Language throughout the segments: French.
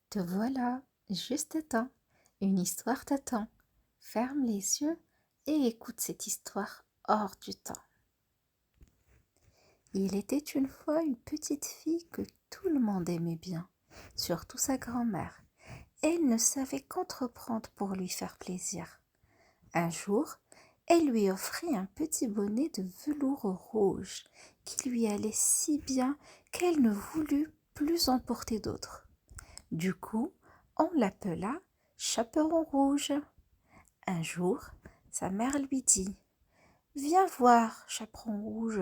Te voilà, juste à temps. Une histoire t'attend. Ferme les yeux et écoute cette histoire hors du temps. Il était une fois une petite fille que tout le monde aimait bien, surtout sa grand-mère. Elle ne savait qu'entreprendre pour lui faire plaisir. Un jour, elle lui offrit un petit bonnet de velours rouge qui lui allait si bien qu'elle ne voulut plus en porter d'autres. Du coup, on l'appela Chaperon rouge. Un jour, sa mère lui dit: Viens voir, Chaperon rouge.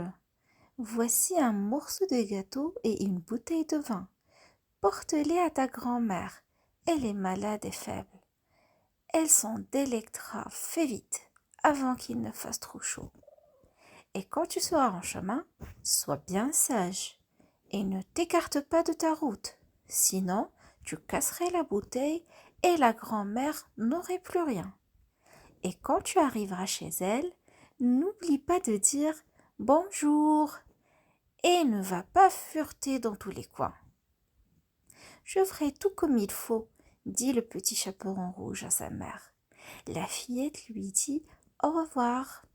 Voici un morceau de gâteau et une bouteille de vin. Porte-les à ta grand-mère. Elle est malade et faible. Elle s'en délectera. Fais vite, avant qu'il ne fasse trop chaud. Et quand tu seras en chemin, sois bien sage et ne t'écarte pas de ta route. Sinon, tu casserais la bouteille et la grand-mère n'aurait plus rien. Et quand tu arriveras chez elle, n'oublie pas de dire bonjour et ne va pas fureter dans tous les coins. Je ferai tout comme il faut, dit le petit chaperon rouge à sa mère. La fillette lui dit au revoir.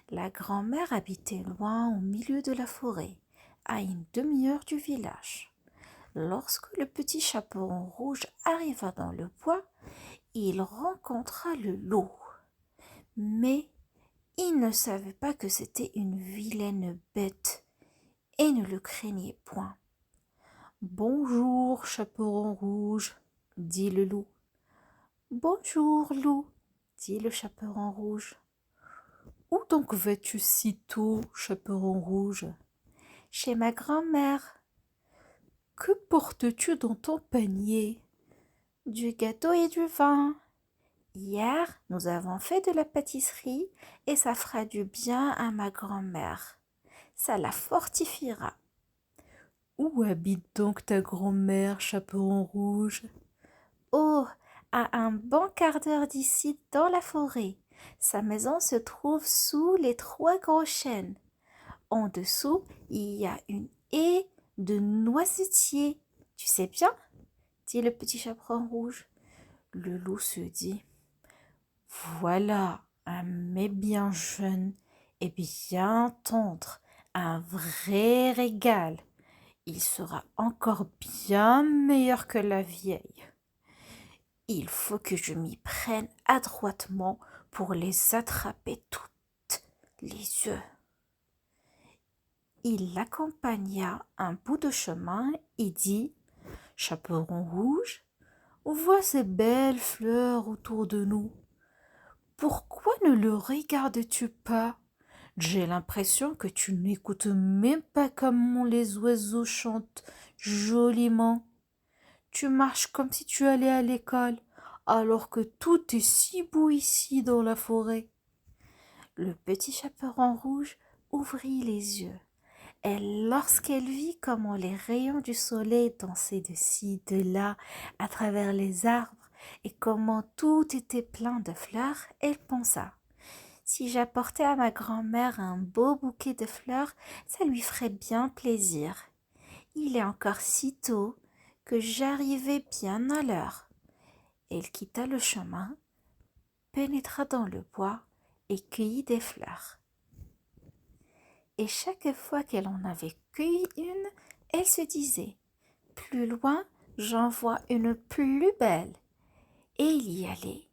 La grand-mère habitait loin au milieu de la forêt, à une demi-heure du village. Lorsque le petit chaperon rouge arriva dans le bois, il rencontra le loup. Mais il ne savait pas que c'était une vilaine bête et ne le craignait point. Bonjour, chaperon rouge, dit le loup. Bonjour, loup, dit le chaperon rouge. Où donc vas-tu si tôt, chaperon rouge? Chez ma grand-mère. Que portes-tu dans ton panier? Du gâteau et du vin. Hier, nous avons fait de la pâtisserie et ça fera du bien à ma grand-mère. Ça la fortifiera. Où habite donc ta grand-mère, chaperon rouge? Oh, à un bon quart d'heure d'ici, dans la forêt. Sa maison se trouve sous les 3 gros chênes. En dessous, il y a une haie de noisetiers. Tu sais bien? Dit le petit chaperon rouge. Le loup se dit: Voilà un mets bien jeune et bien tendre, un vrai régal. Il sera encore bien meilleur que la vieille. Il faut que je m'y prenne adroitement pour les attraper toutes les œufs. Il l'accompagna un bout de chemin et dit: Chaperon rouge, vois ces belles fleurs autour de nous. Pourquoi ne le regardes-tu pas? J'ai l'impression que tu n'écoutes même pas comment les oiseaux chantent joliment. Tu marches comme si tu allais à l'école, alors que tout est si beau ici dans la forêt. Le petit chaperon rouge ouvrit les yeux. Et lorsqu'elle vit comment les rayons du soleil dansaient de ci, de là, à travers les arbres, et comment tout était plein de fleurs, elle pensa: si j'apportais à ma grand-mère un beau bouquet de fleurs, ça lui ferait bien plaisir. Il est encore si tôt que j'arrivai bien à l'heure. Elle quitta le chemin, pénétra dans le bois et cueillit des fleurs. Et chaque fois qu'elle en avait cueilli une, elle se disait: plus loin, j'en vois une plus belle. Et il y allait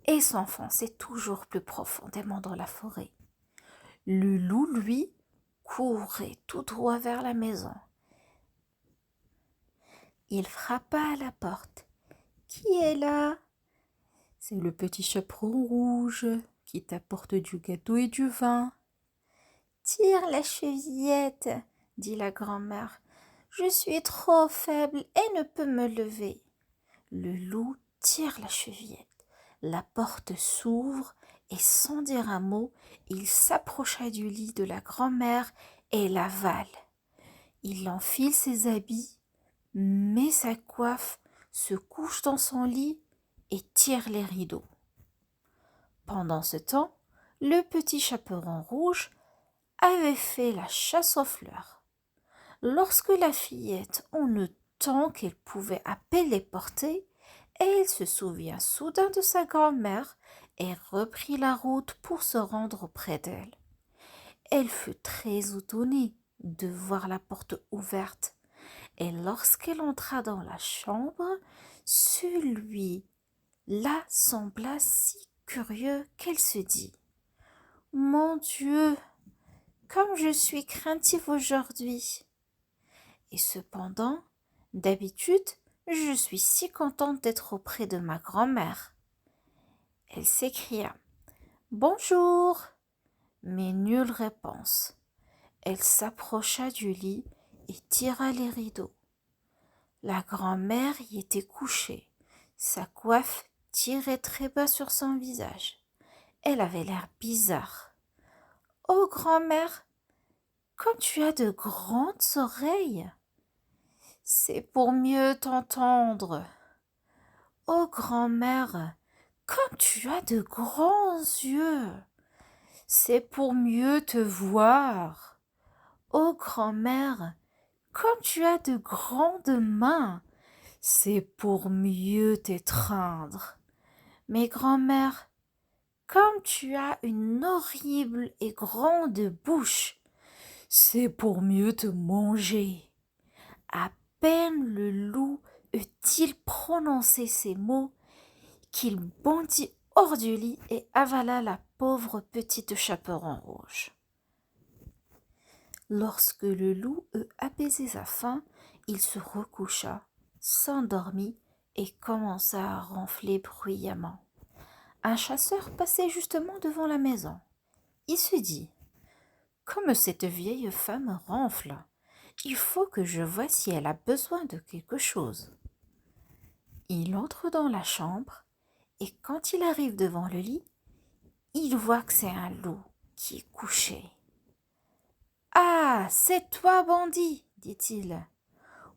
et s'enfonçait toujours plus profondément dans la forêt. Le loup, lui, courait tout droit vers la maison. Il frappa à la porte. Qui est là? C'est le petit chaperon rouge qui t'apporte du gâteau et du vin. Tire la chevillette, dit la grand-mère. Je suis trop faible et ne peux me lever. Le loup tire la chevillette. La porte s'ouvre et sans dire un mot, il s'approcha du lit de la grand-mère et l'avale. Il enfile ses habits, met sa coiffe, se couche dans son lit et tire les rideaux. Pendant ce temps, le petit chaperon rouge avait fait la chasse aux fleurs. Lorsque la fillette, en ne temps qu'elle pouvait à peine les porter, elle se souvint soudain de sa grand-mère et reprit la route pour se rendre auprès d'elle. Elle fut très étonnée de voir la porte ouverte, et lorsqu'elle entra dans la chambre, celui-là sembla si curieux qu'elle se dit: Mon Dieu, comme je suis craintive aujourd'hui. Et cependant, d'habitude, je suis si contente d'être auprès de ma grand-mère. Elle s'écria: Bonjour. Mais nulle réponse. Elle s'approcha du lit et tira les rideaux. La grand-mère y était couchée, sa coiffe tirait très bas sur son visage. Elle avait l'air bizarre. Oh, grand-mère, comme tu as de grandes oreilles. C'est pour mieux t'entendre. Oh, grand-mère, comme tu as de grands yeux. C'est pour mieux te voir. Oh, grand-mère, comme tu as de grandes mains. C'est pour mieux t'étreindre. Mais grand-mère, comme tu as une horrible et grande bouche, c'est pour mieux te manger. À peine le loup eut-il prononcé ces mots qu'il bondit hors du lit et avala la pauvre petite Chaperon rouge. Lorsque le loup eut apaisé sa faim, il se recoucha, s'endormit et commença à ronfler bruyamment. Un chasseur passait justement devant la maison. Il se dit: Comme cette vieille femme ronfle, il faut que je voie si elle a besoin de quelque chose. Il entre dans la chambre et quand il arrive devant le lit, il voit que c'est un loup qui est couché. Ah, c'est toi, bandit, dit-il.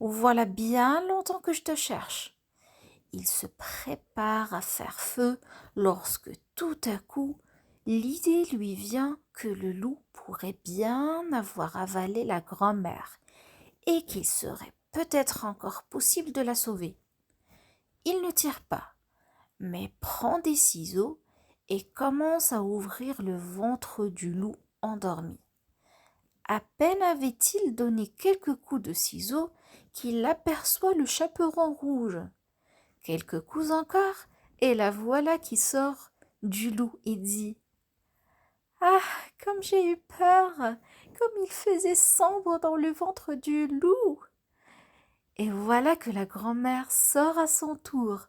Voilà bien longtemps que je te cherche. Il se prépare à faire feu lorsque tout à coup l'idée lui vient que le loup pourrait bien avoir avalé la grand-mère et qu'il serait peut-être encore possible de la sauver. Il ne tire pas, mais prend des ciseaux et commence à ouvrir le ventre du loup endormi. À peine avait-il donné quelques coups de ciseaux qu'il aperçoit le Chaperon rouge. Quelques coups encore, et la voilà qui sort du loup et dit: Ah, comme j'ai eu peur, comme il faisait sombre dans le ventre du loup. Et voilà que la grand-mère sort à son tour,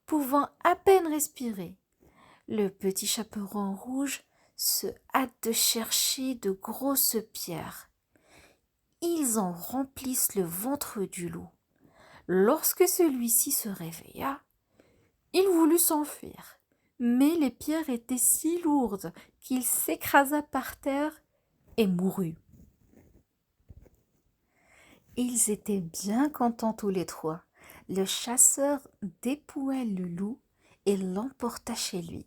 pouvant à peine respirer. Le petit Chaperon rouge se hâte de chercher de grosses pierres. Ils en remplissent le ventre du loup. Lorsque celui-ci se réveilla, il voulut s'enfuir, mais les pierres étaient si lourdes qu'il s'écrasa par terre et mourut. Ils étaient bien contents tous les trois. Le chasseur dépouilla le loup et l'emporta chez lui.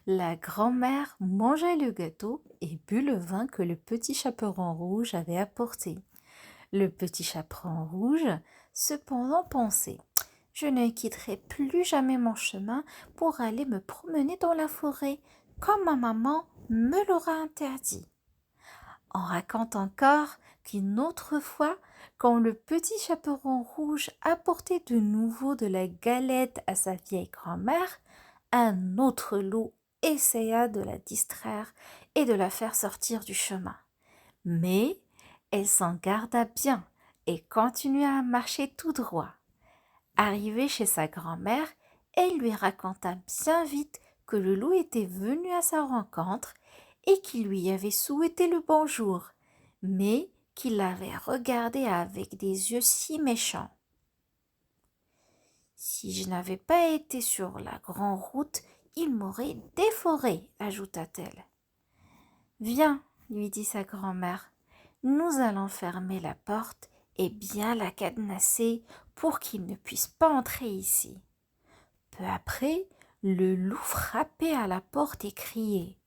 La grand-mère mangea le gâteau et but le vin que le petit Chaperon rouge avait apporté. Le petit Chaperon rouge, cependant, pensait: Je ne quitterai plus jamais mon chemin pour aller me promener dans la forêt, comme ma maman me l'aura interdit. On raconte encore qu'une autre fois, quand le petit Chaperon rouge apportait de nouveau de la galette à sa vieille grand-mère, un autre loup essaya de la distraire et de la faire sortir du chemin. Mais elle s'en garda bien et continua à marcher tout droit. Arrivée chez sa grand-mère, elle lui raconta bien vite que le loup était venu à sa rencontre et qu'il lui avait souhaité le bonjour, mais qu'il l'avait regardée avec des yeux si méchants. Si je n'avais pas été sur la grande route, il m'aurait dévoré, ajouta-t-elle. Viens, lui dit sa grand-mère, nous allons fermer la porte et bien la cadenasser pour qu'il ne puisse pas entrer ici. Peu après, le loup frappait à la porte et criait: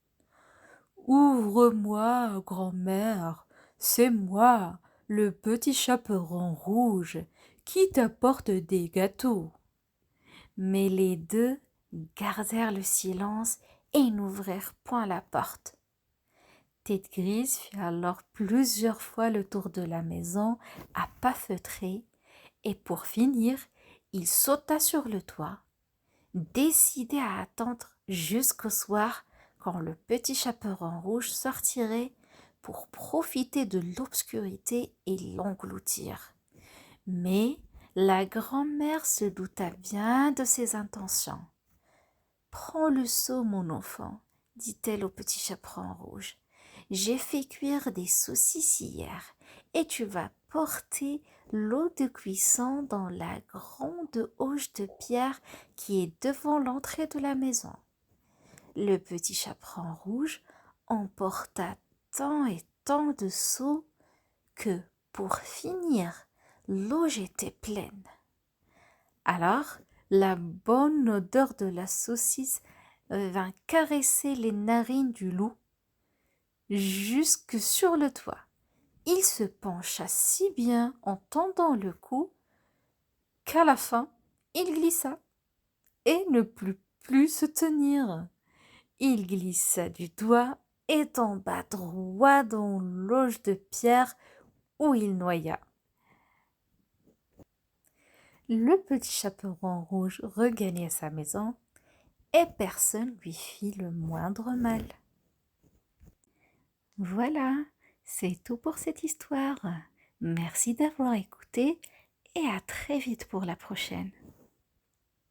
Ouvre-moi, grand-mère, c'est moi, le petit Chaperon rouge, qui t'apporte des gâteaux. Mais les deux gardèrent le silence et n'ouvrirent point la porte. Tête Grise fit alors plusieurs fois le tour de la maison à pas feutrés, et pour finir, il sauta sur le toit, décidé à attendre jusqu'au soir quand le petit chaperon rouge sortirait pour profiter de l'obscurité et l'engloutir. Mais la grand-mère se douta bien de ses intentions. « Prends le seau, mon enfant, dit-elle au petit chaperon rouge. J'ai fait cuire des saucisses hier et tu vas porter l'eau de cuisson dans la grande auge de pierre qui est devant l'entrée de la maison. » Le petit chaperon rouge emporta tant et tant de seaux que, pour finir, l'auge était pleine. Alors, la bonne odeur de la saucisse vint caresser les narines du loup jusque sur le toit. Il se pencha si bien en tendant le cou qu'à la fin, il glissa et ne put plus se tenir. Il glissa du doigt et tomba droit dans l'auge de pierre où il noya. Le petit chaperon rouge regagna sa maison et personne lui fit le moindre mal. Voilà, c'est tout pour cette histoire. Merci d'avoir écouté et à très vite pour la prochaine.